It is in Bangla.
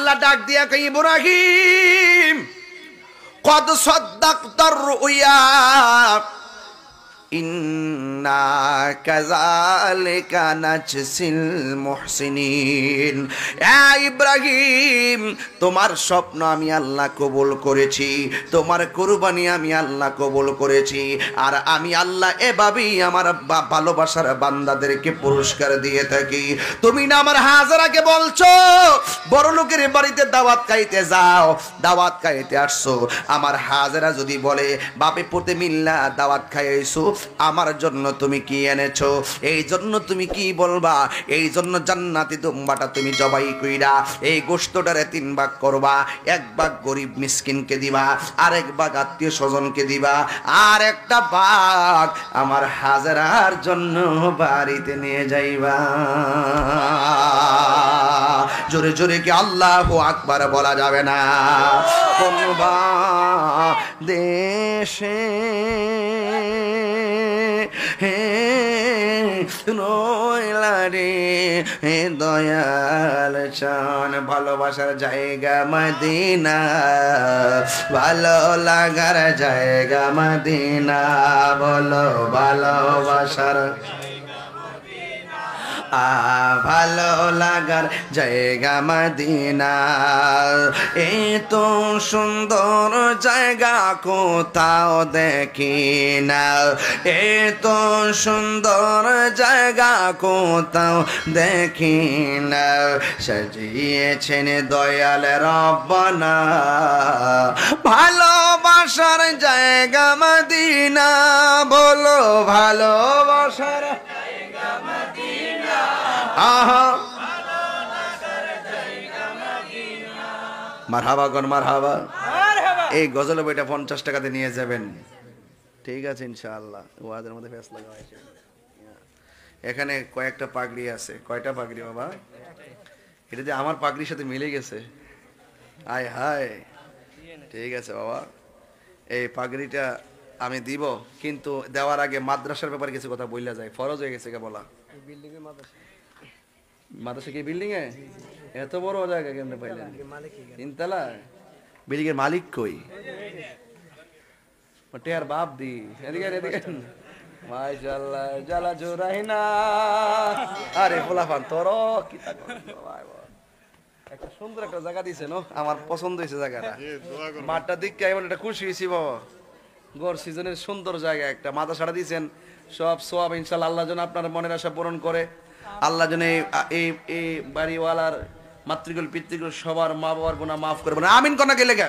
আল্লাহ ডাক দিয়া কই ইব্রাহিম কদ সাদ্দাকতার রুয়া ইন্না কাযালিকা নাজসিল মুহসিনিন। ইব্রাহিম তোমার স্বপ্ন আমি আল্লাহ কবুল করেছি, তোমার কুরবানি আমি আল্লাহ কবুল করেছি, আর আমি আল্লাহ এভাবেই আমার ভালোবাসার বান্দাদেরকে পুরস্কার দিয়ে থাকি। তুমি না আমার হাজেরাকে বলছো বড় লোকের বাড়িতে দাওয়াত খাইতে যাও, দাওয়াত খাইতে আসছো, আমার হাজেরা যদি বলে বাপে পুতে মিল্লা দাওয়াত খাইছো, আমার জন্য তুমি কি এনেছো? এই জন্য তুমি কি বলবা? এই জন্য জান্নাতি দুম্বাটা তুমি জবাই কইরা এই গোশতটারে 3 ভাগ করবা, 1 ভাগ গরিব মিসকিনকে দিবা, আরেক ভাগ আত্মীয় স্বজনকে দিবা, আর একটা ভাগ আমার হাজেরার জন্য বাড়িতে নিয়ে যাইবা। জোরে জোরে কি আল্লাহু আকবার বলা যাবে না? কোনবা দেশে রইলা রে দয়াল চান, ভালোবাসার জায়গা মদিনা, ভালো লাগার জায়গা মদিনা, বলো ভালোবাসার ভালো লাগার জায়গা মদিনা। এত সুন্দর জায়গা কোথাও দেখি না, এত সুন্দর জায়গা কোথাও দেখি না, সাজিয়েছেন দয়াল রব্বানা ভালোবাসার জায়গা মদিনা, বলো ভালোবাসার মারহাবা গন মারহাবা। এই গজল বইটা 50 টাকাতে নিয়ে যাবেন, ঠিক আছে ইনশাআল্লাহ। ওয়াদের মধ্যে ফেস লাগা হয়েছে। এখানে কয়েকটা পাগড়ি আছে। কয়টা পাগড়ি বাবা? এটা যে আমার পাগড়ির সাথে মিলে গেছে, আয় হায়। ঠিক আছে বাবা, এই পাগড়িটা আমি দিব, কিন্তু দেওয়ার আগে মাদ্রাসার ব্যাপারে কিছু কথা বললা যায়, ফরজ হয়ে গেছে কে বলা? মাদ্রাসা কি বিল্ডিং এ এত বড় জায়গা কেমনে পাইলেন? 3 তলা বিল্ডিং এর মালিক কই? টেয়ার বাপ দি এদিকে এদিকে মাশাআল্লাহ জালা জোরাইনা। আরে ফুলাফান তোর কি একটা সুন্দর একটা জায়গা দিছে নো, আমার পছন্দ হয়েছে জায়গাটা। মাঠটা দেখে এমন একটা খুশি হয়েছি বাবা, গড় সিজনের সুন্দর জায়গা একটা। মাদ্রাসাটা দিয়েছেন, সব সওয়াব ইনশাআল্লাহ আল্লাহ যেন আপনার মনের আশা পূরণ করে। আল্লাহ যেন এই বাড়িওয়ালার মাতৃকুল পিতৃকুল সবার মা বাবার গুনাহ মাফ করবেন। আমিন কোনা কে লেখা